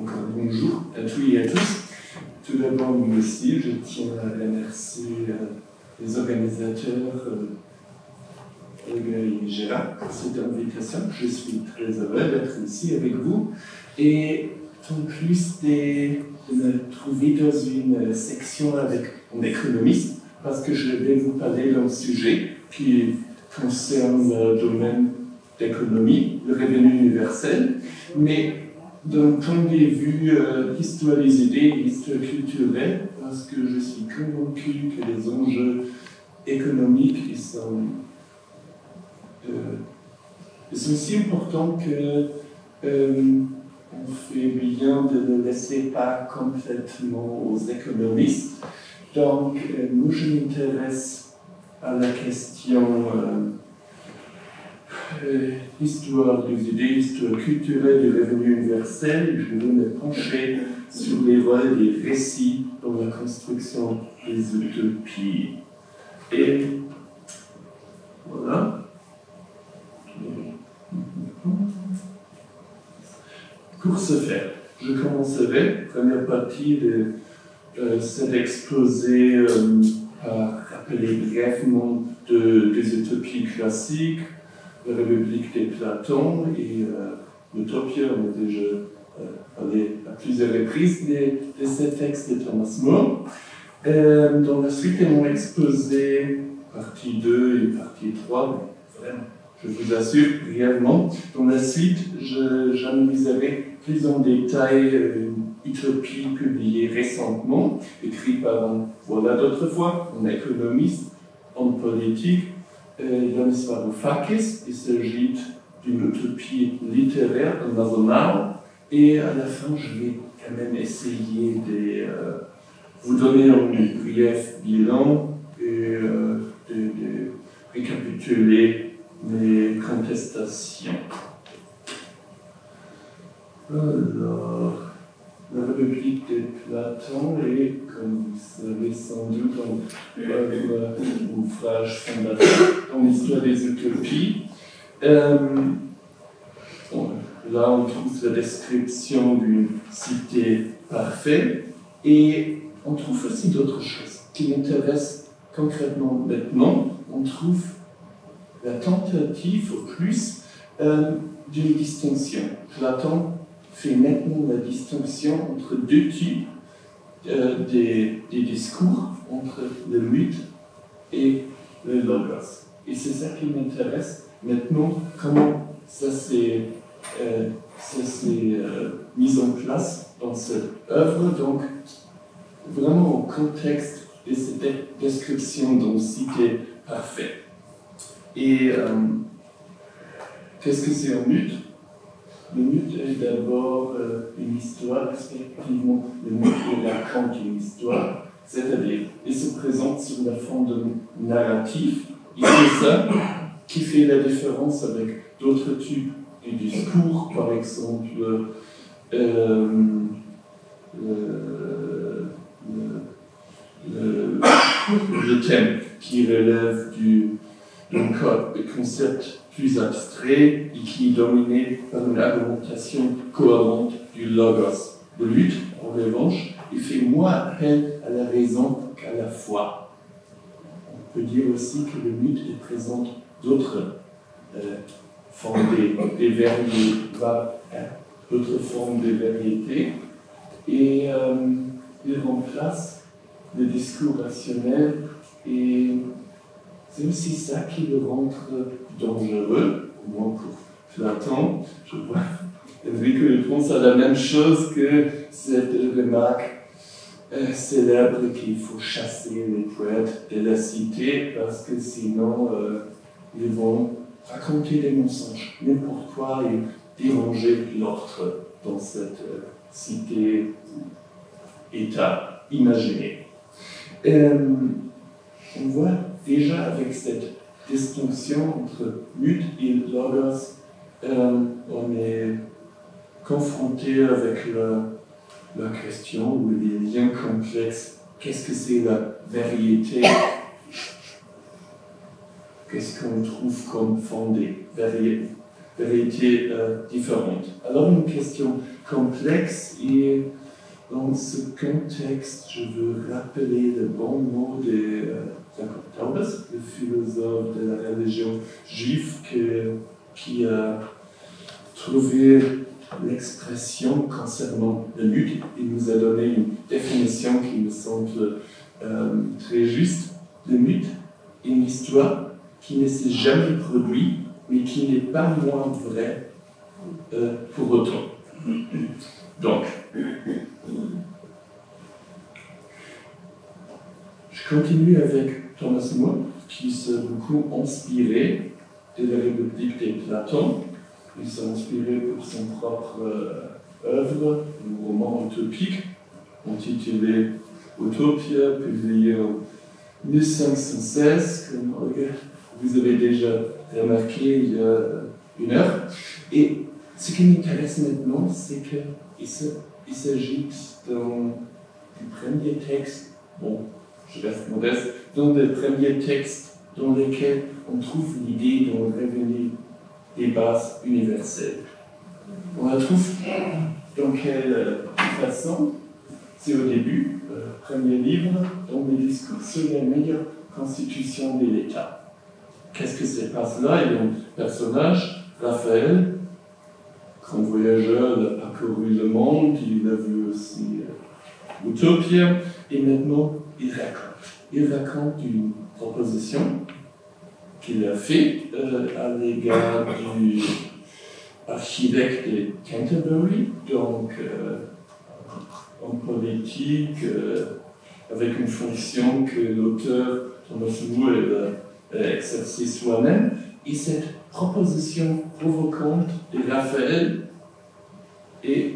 encore bonjour à tous et à tous. Tout d'abord, moi aussi, je tiens à remercier les organisateurs Olga et Gérard pour cette invitation. Je suis très heureux d'être ici avec vous et en plus de me trouver dans une section avec un économiste parce que je vais vous parler d'un sujet qui concerne le domaine d'économie, le revenu universel, mais d'un point de vue histoire des idées, histoire culturelle, parce que je suis convaincu que les enjeux économiques ils sont si importants que on fait bien de ne laisser pas complètement aux économistes. Donc, moi je m'intéresse à la question histoire des idées, histoire culturelle du revenu universel. Je vais me pencher sur les rôles des récits dans la construction des utopies. Et voilà. Pour ce faire, je commencerai, première partie de cet exposé, par rappeler brièvement des utopies classiques, la République de Platon et l'Utopie. On a déjà parlé à plusieurs reprises de ces textes de Thomas More. Dans la suite de mon exposé, partie 2 et partie 3, vraiment, je vous assure brièvement, dans la suite, j'analyserai plus en détail une utopie publiée récemment, écrite par d'autres fois, un économiste en politique, Yanis Varoufakis. Il s'agit d'une utopie littéraire, un national, et à la fin, je vais quand même essayer de vous donner un bref bilan et de récapituler les contestations. Alors, la République de Platon est, comme vous savez sans doute, un ouvrage fondateur dans l'histoire des utopies. Là, on trouve la description d'une cité parfaite et on trouve aussi d'autres choses qui m'intéressent concrètement maintenant. On trouve la tentative au plus d'une distinction. Platon fait maintenant la distinction entre deux types des discours, entre le mythe et le logos. Et c'est ça qui m'intéresse maintenant, comment ça s'est mis en place dans cette œuvre, donc vraiment au contexte de cette description d'une cité parfaite. Et qu'est-ce que c'est un mythe? Le mythe est d'abord une histoire, respectivement, le mythe raconte une histoire, c'est-à-dire, il se présente sous la forme de narratif, et c'est ça qui fait la différence avec d'autres types de discours, par exemple, le thème qui relève d'un concept plus abstrait et qui est dominé par une argumentation cohérente du logos. Le mythe, en revanche, il fait moins appel à la raison qu'à la foi. On peut dire aussi que le mythe présente d'autres formes des variétés, d'autres formes de variétés, et il remplace le discours rationnel, et c'est aussi ça qui le rend dangereux, au moins pour Platon. Je vois Enrico pense à la même chose que cette remarque célèbre qu'il faut chasser les poètes de la cité parce que sinon ils vont raconter des mensonges, n'importe quoi, et déranger l'ordre dans cette cité État imaginé. On voit déjà avec cette distinction entre mythe et logos, on est confronté avec la question ou les liens complexes. Qu'est-ce que c'est la vérité? Qu'est-ce qu'on trouve comme fondé? vérités différentes. Alors une question complexe et dans ce contexte, je veux rappeler le bon mot de Jacob Taubes, le philosophe de la religion juive qui a trouvé l'expression concernant le mythe. Il nous a donné une définition qui me semble très juste. Le mythe est une histoire qui ne s'est jamais produite, mais qui n'est pas moins vraie pour autant. Donc, je continue avec Thomas More, qui s'est beaucoup inspiré de la République de Platon. Il s'est inspiré pour son propre œuvre, un roman utopique, intitulé Utopia, publié en 1516, comme vous avez déjà remarqué il y a une heure. Et ce qui m'intéresse maintenant, c'est qu'il s'agit du premier texte, bon, je reste modeste, dans le premier texte dans lequel on trouve l'idée d'un revenu des bases universelles. On la trouve dans quelle façon? C'est au début, premier livre, dans les discours sur la meilleure constitution de l'État. Qu'est-ce que se passe là? Il y a un personnage, Raphaël, grand voyageur, il a parcouru le monde, il a vu aussi Utopia, et maintenant il raconte une proposition qu'il a faite à l'égard du archevêque de Canterbury, donc en politique, avec une fonction que l'auteur Thomas More a exercée soi-même, et cette proposition provocante de Raphaël est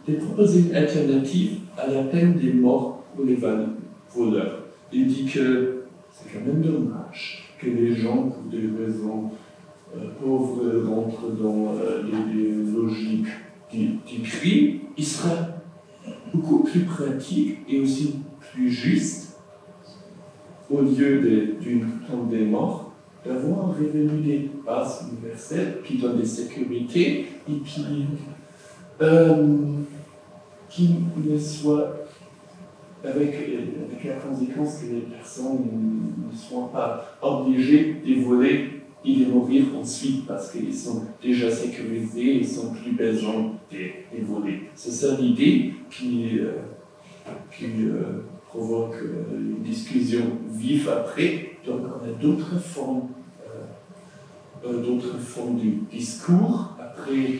de proposer une alternative à la peine des morts pour les voleurs. Il dit que c'est quand même dommage que les gens, pour des raisons pauvres, rentrent dans les logiques du crime. Il sera beaucoup plus pratique et aussi plus juste, au lieu d'une peine des morts, d'avoir un revenu des bases universelles qui donne des sécurités et qui ne soit avec la conséquence que les personnes ne soient pas obligées de voler et de mourir ensuite parce qu'ils sont déjà sécurisés, ils sont plus besoin de voler. C'est ça l'idée qui provoque une discussion vive après. Donc on a d'autres formes du discours. Après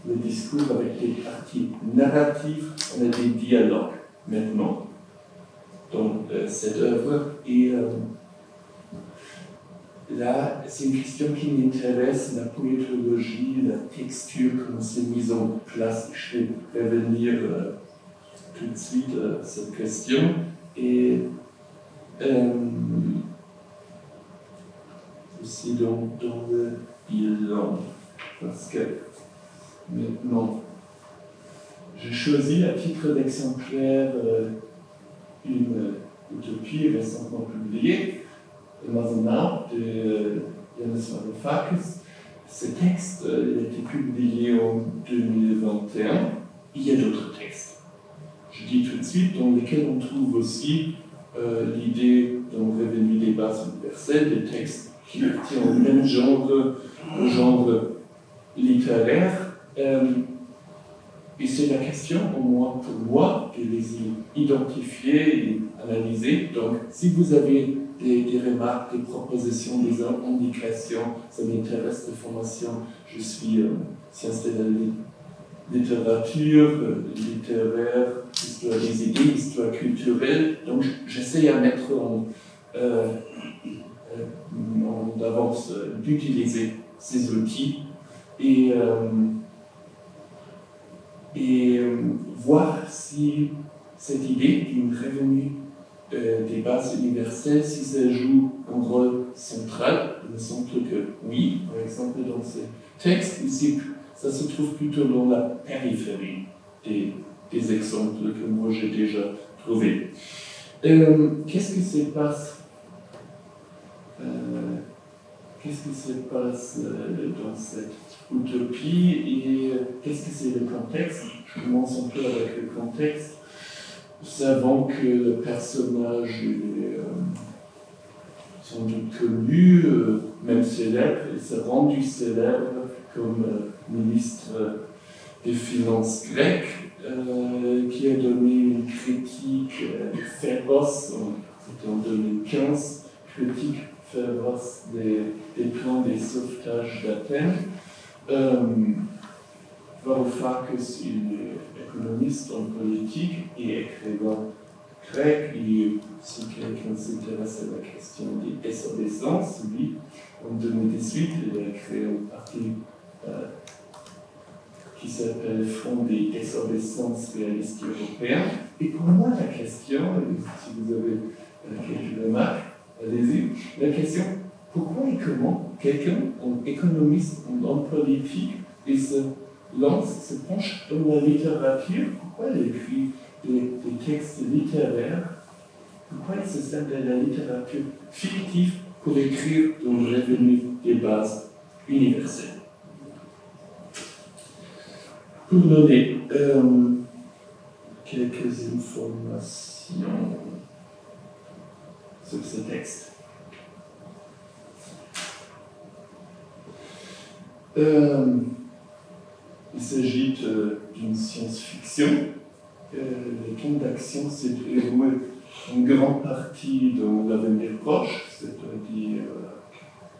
le discours avec des parties narratives, on a des dialogues maintenant dans cette œuvre. Et là, c'est une question qui m'intéresse, la poétologie, la texture, comment c'est mis en place. Je vais revenir tout de suite à cette question. Et aussi dans le bilan, parce que maintenant, j'ai choisi à titre d'exemplaire une utopie récemment publiée, Mazanao de Yanis Varoufakis. Ce texte a été publié en 2021. Il y a d'autres textes, je dis tout de suite, dans lesquels on trouve aussi l'idée d'un revenu des bases universelles, des textes qui appartiennent au même genre littéraire. Et c'est la question, au moins pour moi, de les identifier et analyser. Donc, si vous avez des remarques, des propositions, des indications, ça m'intéresse de formation. Je suis sciences de la littérature, littéraire, histoire des idées, histoire culturelle. Donc, j'essaie à mettre en avance d'utiliser ces outils et voir si cette idée d'une revenu des bases universelles, si ça joue un rôle central. Il me semble que oui, par exemple dans ces textes, ici, ça se trouve plutôt dans la périphérie des exemples que moi j'ai déjà trouvés. Qu'est-ce qui se passe qu'est-ce qui se passe dans cette utopie et qu'est-ce que c'est le contexte. Je commence un peu avec le contexte. Nous savons que le personnage est sans doute connu, même célèbre, il s'est rendu célèbre comme ministre des Finances grec, qui a donné une critique féroce, c'était en 2015, critique féroce des plans des sauvetages d'Athènes. Varoufakis, il est économiste en politique et écrivain grec, et si quelqu'un s'intéresse à la question des désobéissances, lui, en 2018, il a créé un parti qui s'appelle Front des désobéissances réalistes européens. Et pour moi, la question, si vous avez quelques remarques, allez-y, la question, pourquoi et comment quelqu'un, un économiste, un homme politique, il se penche dans la littérature, pourquoi il écrit des textes littéraires, pourquoi il se sert de la littérature fictive pour écrire un revenu des bases universelles. Pour donner quelques informations sur ce texte. Il s'agit d'une science-fiction. Le temps d'action s'est déroulé en grande partie dans l'avenir proche, c'est-à-dire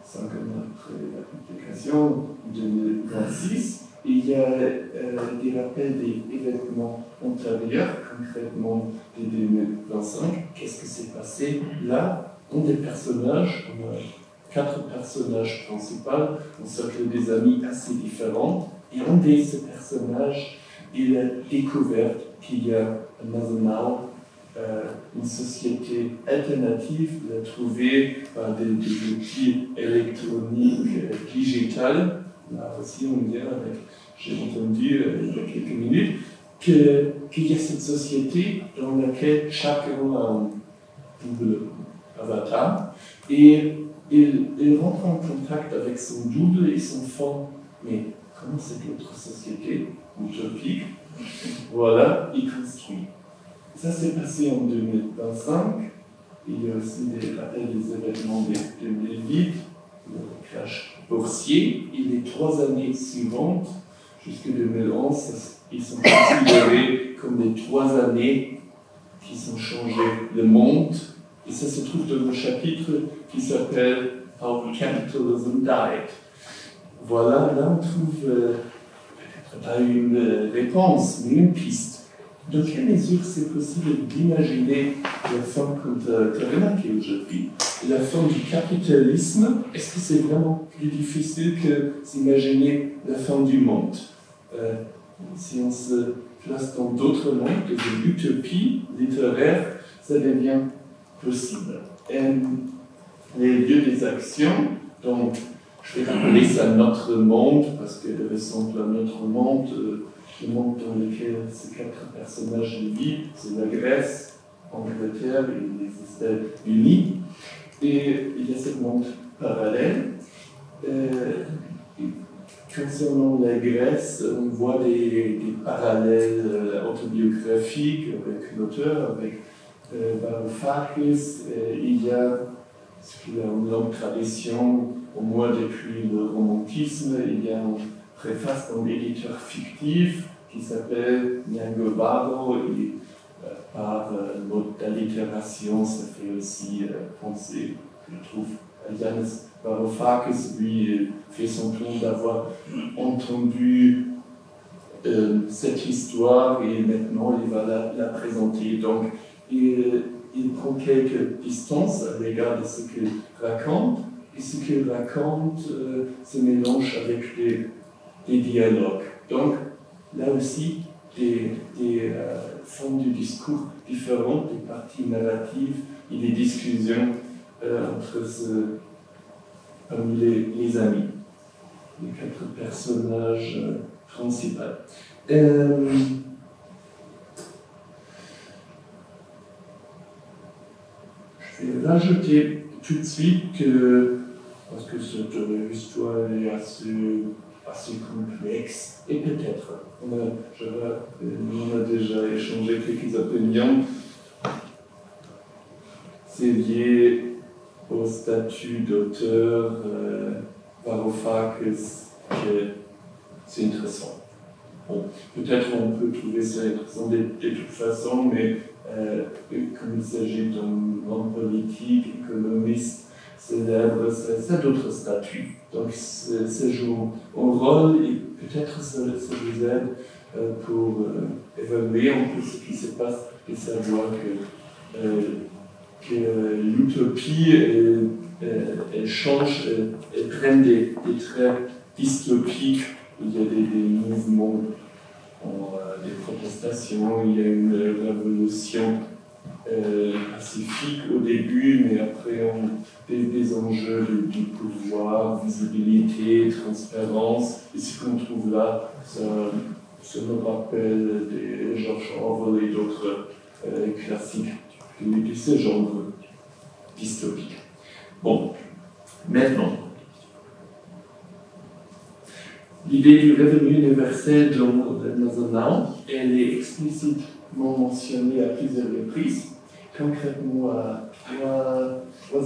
5 ans après la publication, 2026. Il y a des rappels des événements antérieurs, concrètement de 2025. Qu'est-ce qui s'est passé là? On a des personnages, on a 4 personnages principaux, un cercle des amis assez différents. Et un de ces personnages, il a découvert qu'il y a une société alternative, il a trouvé par des outils électroniques digitales. Là aussi, on vient avec, j'ai entendu il y a quelques minutes, qu'il y a cette société dans laquelle chacun a un double avatar. Et il rentre en contact avec son double et son fond. Mais comment cette autre société utopique, voilà, il construit. Ça s'est passé en 2025. Il y a aussi des rappels des événements de 2008, le crash boursier. Et les 3 années suivantes, jusqu'en 2011, ils sont considérés comme les 3 années qui ont changé le monde. Et ça se trouve dans un chapitre qui s'appelle How Capitalism Died. Voilà, là on trouve peut-être pas une réponse, mais une piste. Dans quelle mesure c'est possible d'imaginer la fin qu'on a remarqué aujourd'hui, la fin du capitalisme? Est-ce que c'est vraiment plus difficile que d'imaginer la fin du monde? Si on se place dans d'autres mondes, dans une utopie littéraire, ça devient possible. Les lieux des actions, donc je vais appeler ça notre monde, parce qu'elle ressemble à notre monde, le monde dans lequel ces 4 personnages vivent, c'est la Grèce, l'Angleterre et les États-Unis. Et il y a ce monde parallèle. Concernant la Grèce, on voit des parallèles autobiographiques avec l'auteur, avec Varoufakis. Il y a ce qu'il y a une longue tradition, au moins depuis le romantisme, il y a une préface d'un éditeur fictif qui s'appelle Niango Baro, et par le mode d'allitération, ça fait aussi penser, je trouve, à Yanis Varoufakis. Lui fait semblant d'avoir entendu cette histoire et maintenant il va la présenter. Donc il prend quelques distances à l'égard de ce qu'il raconte, et ce qu'il raconte se mélange avec des dialogues. Donc là aussi, des formes du discours différentes, des parties narratives et des discussions parmi les amis, les 4 personnages principaux. Je vais rajouter tout de suite que parce que cette histoire est assez complexe, et peut-être, on a déjà échangé quelques opinions, c'est lié au statut d'auteur Varoufakis que c'est intéressant. Bon, peut-être on peut trouver ça intéressant de toute façon, mais comme il s'agit d'un homme politique, économiste célèbre, ça a d'autres statuts. Donc ça joue un rôle et peut-être ça vous aide pour évaluer un peu ce qui se passe et savoir que l'utopie elle change, elle prend des traits dystopiques. Il y a des mouvements, des protestations, il y a une révolution pacifique au début, mais après des enjeux du pouvoir, visibilité, transparence. Et ce qu'on trouve là, ça me rappelle des George Orwell et d'autres classiques de ce genre dystopique. Bon, maintenant, l'idée du revenu universel dans Eisenhower, elle est explicitement mentionnée à plusieurs reprises, concrètement à trois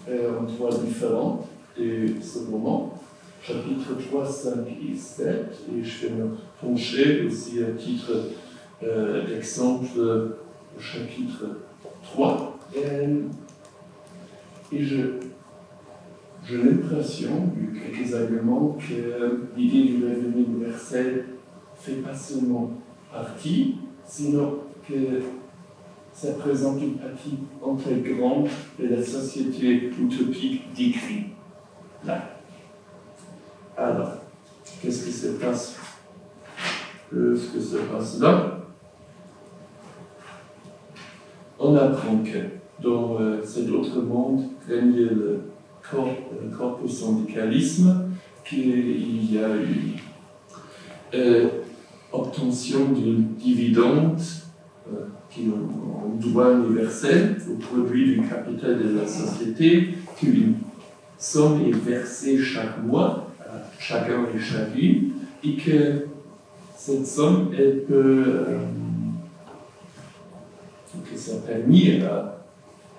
endroits différents de ce roman, chapitres 3, 5 et 7, et je vais me pencher aussi à titre d'exemple au chapitre 3. Et j'ai l'impression, vu quelques arguments, que l'idée du revenu universel ne fait pas seulement partie, sinon que ça présente une partie intégrante de la société utopique décrite là. Alors, qu'est-ce qui se passe là? On apprend que dans cet autre monde règne le corpus syndicalisme, qu'il y a une obtention d'une dividende qui est un droit universel au produit du capital de la société, qu'une somme est versée chaque mois à chacun et chacune, et que cette somme, elle peut que ça permet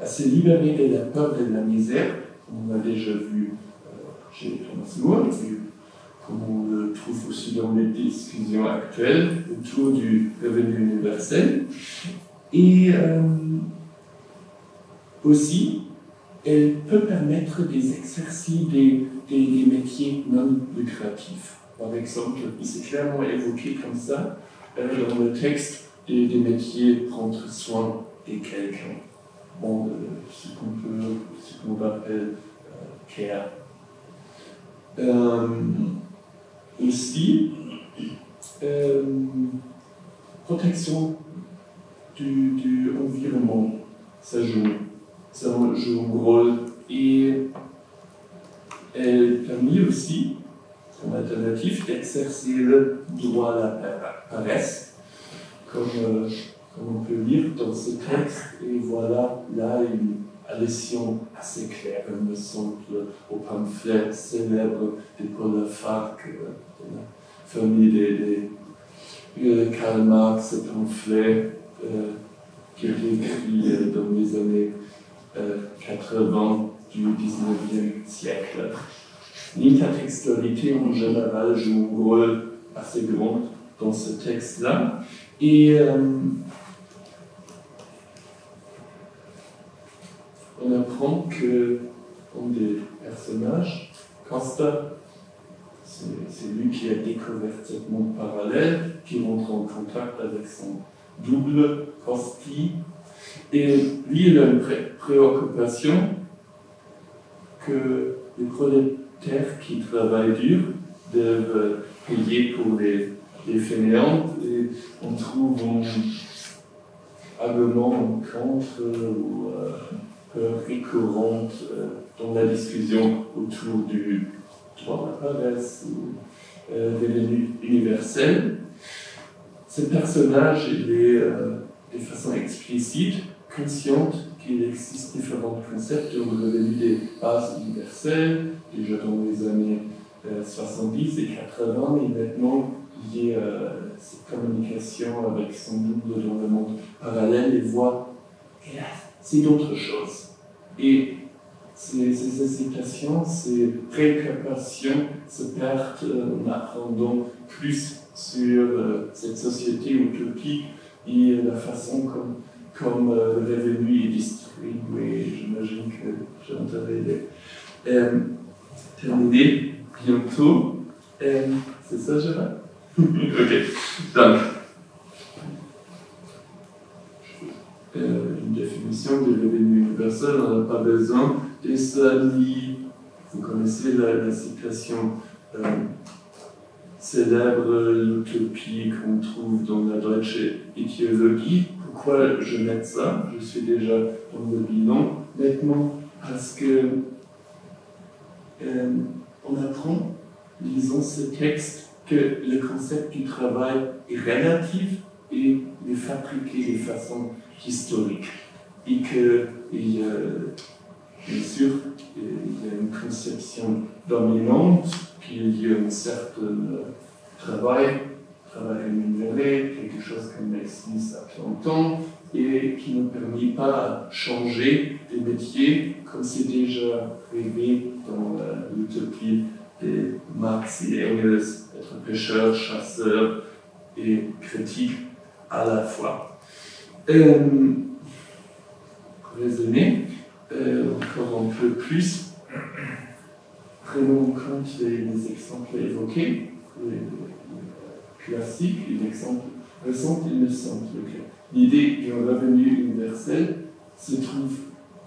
à se libérer de la peur de la misère. On a déjà vu chez Thomas More, comme on le trouve aussi dans les discussions actuelles autour du revenu universel. Et aussi, elle peut permettre des exercices des métiers non lucratifs. Par exemple, il s'est clairement évoqué comme ça dans le texte des métiers prendre soin de quelqu'un. Bon, ce qu'on appelle care. Aussi, protection du environnement, ça joue un rôle. Et elle permet aussi, comme alternative, d'exercer le droit à la paresse, comme on peut lire dans ce texte. Et voilà, là, une allusion assez claire, il me semble, au pamphlet célèbre de Paul Farc, de la famille de Karl Marx, ce pamphlet qui a été écrit dans les années 80 du 19e siècle. L'intertextualité en général joue un rôle assez grand dans ce texte-là. Et on apprend que un des personnages, Costa, c'est lui qui a découvert ce monde parallèle, qui rentre en contact avec son double, Costi, et lui, il a une préoccupation que les prolétaires qui travaillent dur doivent payer pour les fainéantes, et on trouve un argument contre ou récurrente dans la discussion autour du droit à la paresse ou revenu universel. Ce personnage, il est de façon explicite consciente qu'il existe différents concepts de revenu des bases universelles, déjà dans les années 70 et 80, et maintenant il y a cette communication avec son double dans le monde parallèle et voit, et là, c'est d'autres choses. Et ces hésitations, ces préoccupations se perdent en apprenant plus sur cette société utopique et la façon comme le revenu est distribué. J'imagine que j'entendrai terminer bientôt. C'est ça, Gérard? Ok, donc. Une définition du revenu universel, on n'a pas besoin de ça. Vous connaissez la citation célèbre, l'utopie qu'on trouve dans la Deutsche Ethologie. Pourquoi je mets ça? Je suis déjà dans le bilan maintenant, parce que on apprend, lisant ce texte, que le concept du travail est relatif et il est fabriqué de façon historique. Et qu'il y a, bien sûr, il y a une conception dominante, qu'il y a un certain travail rémunéré, quelque chose comme 6 à 30 ans, et qui ne permet pas de changer des métiers comme c'est déjà prévu dans l'utopie de Marx et Engels, être pêcheur, chasseur et critique à la fois. Pour résumer, encore un peu plus, prenons en compte les exemples évoqués, les classiques, les exemples récents, il me semble que l'idée d'un revenu universel se trouve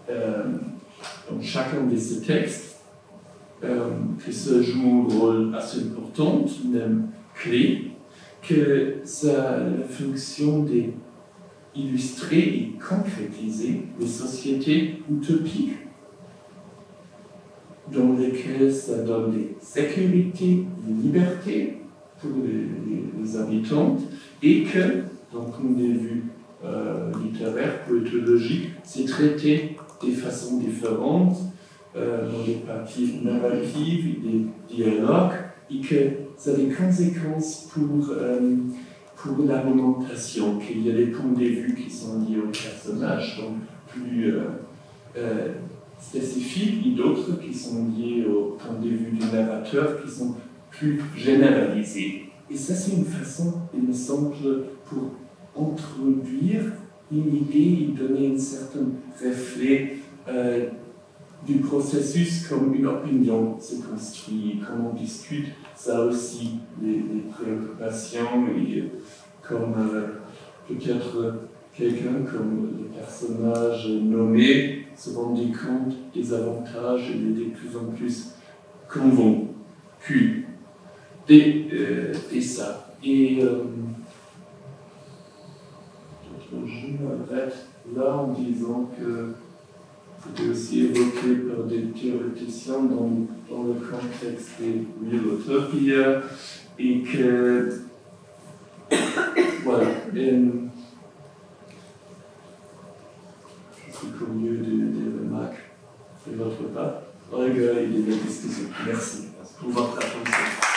dans chacun de ces textes, que ça joue un rôle assez important, même clé, que ça a la fonction d'illustrer et concrétiser les sociétés utopiques dans lesquelles ça donne des sécurités, des libertés pour les habitants, et que, d'un point de vue littéraire, poétologique, c'est traité de façon différente dans des parties narratives et des dialogues, et que ça a des conséquences pour l'argumentation, qu'il y a des points de vue qui sont liés au personnage, donc plus spécifiques, et d'autres qui sont liés au point de vue du narrateur, qui sont plus généralisés. Et ça, c'est une façon, il me semble, pour introduire une idée et donner un certain reflet du processus comme une opinion se construit, comme on discute, ça aussi, les préoccupations, et comme peut-être quelqu'un comme le personnage nommé se rendit compte des avantages et il est de plus en plus convaincu de ça. Et je m'arrête là en disant que c'était aussi évoqué par des théoréticiens dans le contexte des Real Utopia, et que voilà, je suis curieux des remarques de votre part. Olga et de la discussion. Merci pour votre attention.